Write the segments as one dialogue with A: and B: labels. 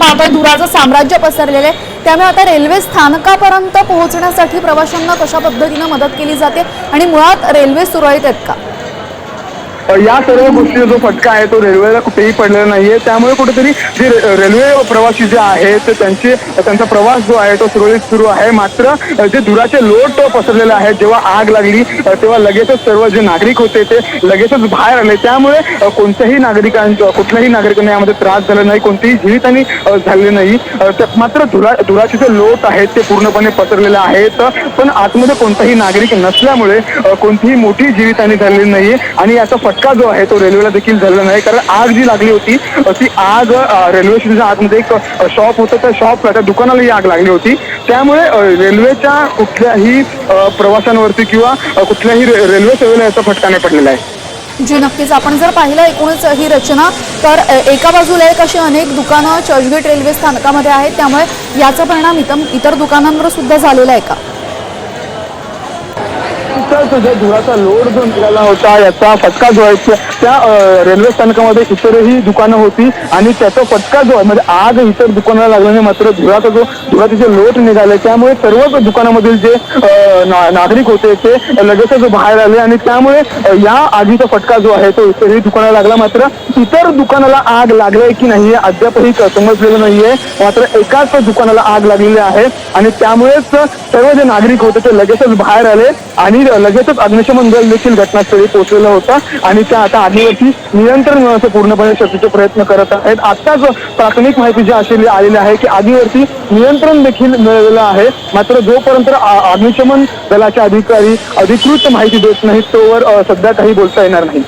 A: पाहतोय धुराचं साम्राज्य पसरलेलं आहे, त्यामुळे आता रेल्वे स्थानकापर्यंत पोहोचण्यासाठी प्रवाशांना कशा पद्धतीने मदत केली जाते आणि मुळात रेल्वे सुरळीत आहेत का?
B: या सर्व गोष्टीचा जो फटका आहे तो रेल्वेला कुठेही पडलेला नाहीये, त्यामुळे कुठेतरी जे रेल्वे प्रवासी जे आहेत त्यांचा प्रवास जो आहे तो सुरळीत सुरू आहे। मात्र जे धुराचे लोट पसरलेले आहेत, जेव्हा आग लागली तेव्हा लगेचच सर्व जे नागरिक होते ते लगेचच बाहेर आले, त्यामुळे कुठल्याही नागरिकांना यामध्ये त्रास झाला नाही, कोणतीही जीवितहानी झाली नाही। मात्र धुराचे जे लोट आहेत ते पूर्णपणे पसरलेले आहेत, पण आतमध्ये कोणताही नागरिक नसल्यामुळे कोणतीही मोठी जीवितहानी झालेली नाहीये आणि याचा फटका जो आहे तो रेल्वेला देखील झालेला नाही। कारण आग जी लागली होती ती आग रेल्वे स्टेशनच्या आतमध्ये एक शॉप होतं, त्या त्या दुकानाला ही आग लागली होती, त्यामुळे रेल्वेच्या कुठल्याही प्रवाशांवरती किंवा कुठल्याही रेल्वे सेवेला याचा फटका नाही पडलेला आहे।
A: जी नक्कीच, आपण जर पाहिलं एकूणच ही रचना तर एका बाजूला एक अशी अनेक दुकानं चर्चगेट रेल्वे स्थानकामध्ये आहेत, त्यामुळे याचा परिणाम इतर दुकानांवर सुद्धा झालेला आहे का?
B: जो धुराचा लोड जो निघाला होता याचा फटका जो आहे त्या रेल्वे स्थानकामध्ये इतरही दुकानं होती आणि त्याचा फटका जो आहे म्हणजे आग इतर दुकानाला लागल्याने मात्र धुराचे जे लोट निघाले त्यामुळे सर्वच दुकानामधील जे नागरिक होते ते लगेचच बाहेर आले आणि त्यामुळे या आगीचा फटका जो आहे तो इतरही दुकानाला लागला। मात्र इतर दुकानाला आग लागली की नाही अद्यापही समजलेलं नाहीये, मात्र एकाच दुकानाला आग लागलेली आहे आणि त्यामुळेच सर्व जे नागरिक होते ते लगेचच बाहेर आले आणि लगेचच अग्निशमन दल देखील घटनास्थळी पोहोचलेला होता आणि त्या आता आगीवरती नियंत्रण मिळवण्याचा पूर्णपणे शक्तीचे प्रयत्न करत आहेत। आताच प्राथमिक माहिती जी आलेली आहे की आगीवरती नियंत्रण देखील मिळालेलं आहे, मात्र जोपर्यंत अग्निशमन दलाचे अधिकारी अधिकृत माहिती देत नाहीत तोवर सध्या काही बोलता येणार नाही।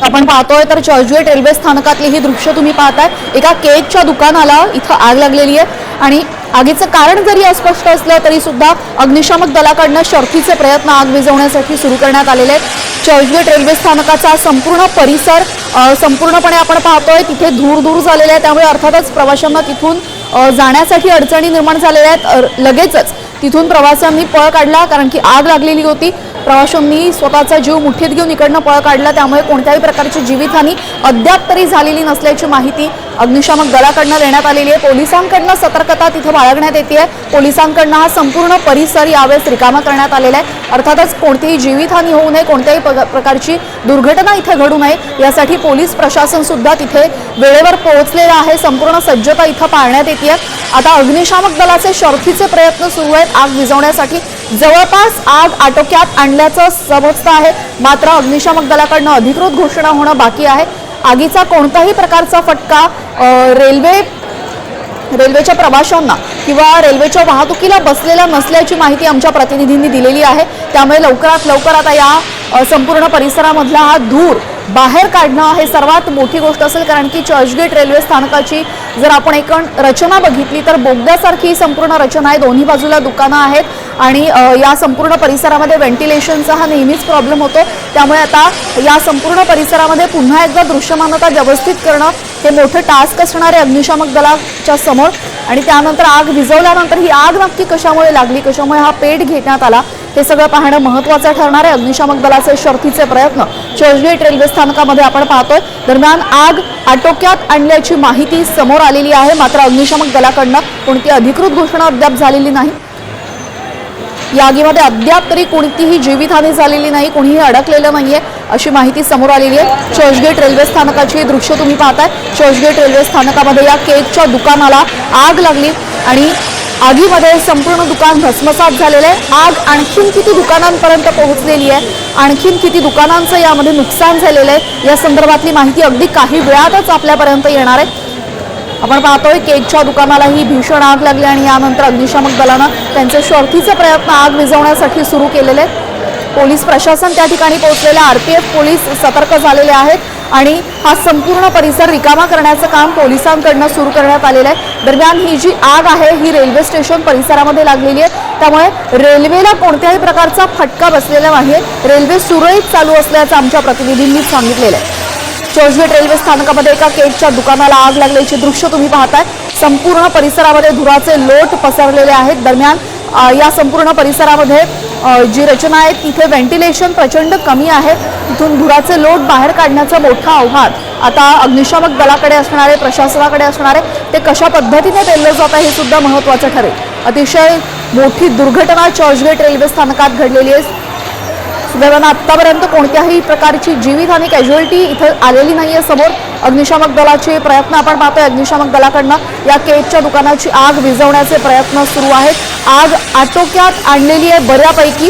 A: आपण पाहतोय तर चर्चगेट रेल्वे स्थानकातली ही दृश्य तुम्ही पाहताय, एका केकच्या दुकानाला इथं आग लागलेली आहे आणि आगीचं कारण जरी अस्पष्ट असलं तरी सुद्धा अग्निशामक दलाकडनं शर्थीचे प्रयत्न आग विझवण्यासाठी सुरू करण्यात आलेले आहेत। चर्चगेट रेल्वे स्थानकाचा संपूर्ण परिसर संपूर्णपणे आपण पाहतोय तिथे धूर झालेले आहे, त्यामुळे अर्थातच प्रवाशांना तिथून जाण्यासाठी अडचणी निर्माण झालेल्या आहेत। लगेचच तिथून प्रवाशांनी पळ काढला कारण की आग लागलेली होती, प्रवाशांनी स्वतःचा जीव मुठीत घेऊन इकडनं पळ काढला, त्यामुळे कोणत्याही प्रकारची जीवितहानी अद्याप तरी झालेली नसल्याची माहिती अग्निशामक दलाकडनं देण्यात आलेली आहे। पोलिसांकडनं सतर्कता तिथे बाळगण्यात येते आहे, पोलिसांकडनं हा संपूर्ण परिसर यावेळेस रिकामा करण्यात आलेला आहे। अर्थातच कोणतीही जीवितहानी होऊ नये, कोणत्याही प्रकारची दुर्घटना इथे घडू नये यासाठी पोलीस प्रशासन सुद्धा तिथे वेळेवर पोहोचलेलं आहे, संपूर्ण सज्जता इथं पाळण्यात येते आहे। आता अग्निशामक दलाचे शर्थीचे प्रयत्न सुरू आहेत आग विझवण्यासाठी, जवळपास आग आटोक्यात आणल्याचं समजतं आहे, मात्र अग्निशामक दलाकडनं अधिकृत घोषणा होणं बाकी आहे। आगीचा कोणत्याही प्रकारचा फटका रेल्वेच्या प्रवाशांना किंवा रेल्वेच्या वाहतुकीला बसलेला नसल्याची माहिती आमच्या प्रतिनिधींनी दिलेली आहे, त्यामुळे लवकरात लवकर आता या संपूर्ण परिसरामधला हा धूर बाहेर काढणं हे सर्वात मोठी गोष्ट असेल, कारण की चर्चगेट रेल्वे स्थानकाची जर आपण एकूण रचना बघितली तर बोगद्यासारखी संपूर्ण रचना आहे, दोन्ही बाजूला दुकानं आहेत आणि या संपूर्ण परिसरामध्ये व्हेंटिलेशनचा हा नेहमीच प्रॉब्लेम होतो, त्यामुळे आता या संपूर्ण परिसरामध्ये पुन्हा एकदा दृश्यमानता व्यवस्थित करणं हे मोठं टास्क असणार आहे अग्निशामक दलाच्या समोर। आणि त्यानंतर आग विझवल्यानंतर ही आग नक्की कशामुळे लागली, कशामुळे हा पेट घेण्यात आला हे सगळं पाहणं महत्त्वाचं ठरणार आहे। अग्निशामक दलाचे शर्थीचे प्रयत्न चर्चगेट रेल्वे स्थानकामध्ये आपण पाहतोय, दरम्यान आग आटोक्यात आणल्याची माहिती समोर आलेली आहे, मात्र अग्निशामक दलाकडनं कोणती अधिकृत घोषणा अद्याप झालेली नाही। या आगीमध्ये अद्याप तरी कोणतीही जीवितहानी झालेली नाही, कोणीही अडकलेलं नाहीये अशी माहिती समोर आलेली आहे। चर्चगेट रेल्वे स्थानकाची दृश्य तुम्ही पाहताय, चर्चगेट रेल्वे स्थानकामध्ये या केकच्या दुकानाला आग लागली आणि आगीमध्ये संपूर्ण दुकान भस्मसात झालेलं आहे। आग आणखीन किती दुकानांपर्यंत पोहोचलेली आहे, आणखीन किती दुकानांचं यामध्ये नुकसान झालेलं आहे या संदर्भातली माहिती अगदी काही वेळातच आपल्यापर्यंत येणार आहे। आपण पाहतोय केकच्या दुकानाला ही भीषण आग लागली आणि यानंतर अग्निशामक दलानं त्यांचे शर्थीचे प्रयत्न आग विझवण्यासाठी सुरू केलेले आहेत। पोलीस प्रशासन त्या ठिकाणी पोहोचलेले, आरपीएफ पोलीस सतर्क झालेले आहेत आणि हा संपूर्ण परिसर रिकामा करण्याचं काम पोलिसांकडनं सुरू करण्यात आलेलं आहे। दरम्यान ही जी आग आहे ही रेल्वे स्टेशन परिसरामध्ये लागलेली आहे, त्यामुळे रेल्वेला कोणत्याही प्रकारचा फटका बसलेला नाही, रेल्वे सुरळीत चालू असल्याचं आमच्या प्रतिनिधींनी सांगितलेलं आहे। चर्चगेट रेल्वे स्थानकामध्ये एका केकच्या दुकानाला आग लागल्याची दृश्य तुम्ही पाहताय, संपूर्ण परिसरामध्ये धुराचे लोट पसरलेले आहेत। दरम्यान या संपूर्ण परिसरामध्ये जी रचना आहे तिथे व्हेंटिलेशन प्रचंड कमी आहे. तिथून धुराचे लोट बाहेर काढण्याचं मोठं आव्हान आता अग्निशामक दलाकडे असणार आहे, प्रशासनाकडे असणार आहे. ते कशा पद्धतीने पेललं जातं हे सुद्धा महत्त्वाचं ठरेल. अतिशय मोठी दुर्घटना चर्चगेट रेल्वे स्थानकात घडलेली आहे. सुदैवानं आत्तापर्यंत कोणत्याही प्रकारची जीवितहानी कॅज्युअल्टी इथं आलेली नाहीये समोर. अग्निशामक दलाचे प्रयत्न आपण पाहतोय. अग्निशामक दलाकडनं या केकच्या दुकानाची आग विझवण्याचे प्रयत्न सुरू आहेत. आग आटोक्यात आणलेली आहे बऱ्यापैकी.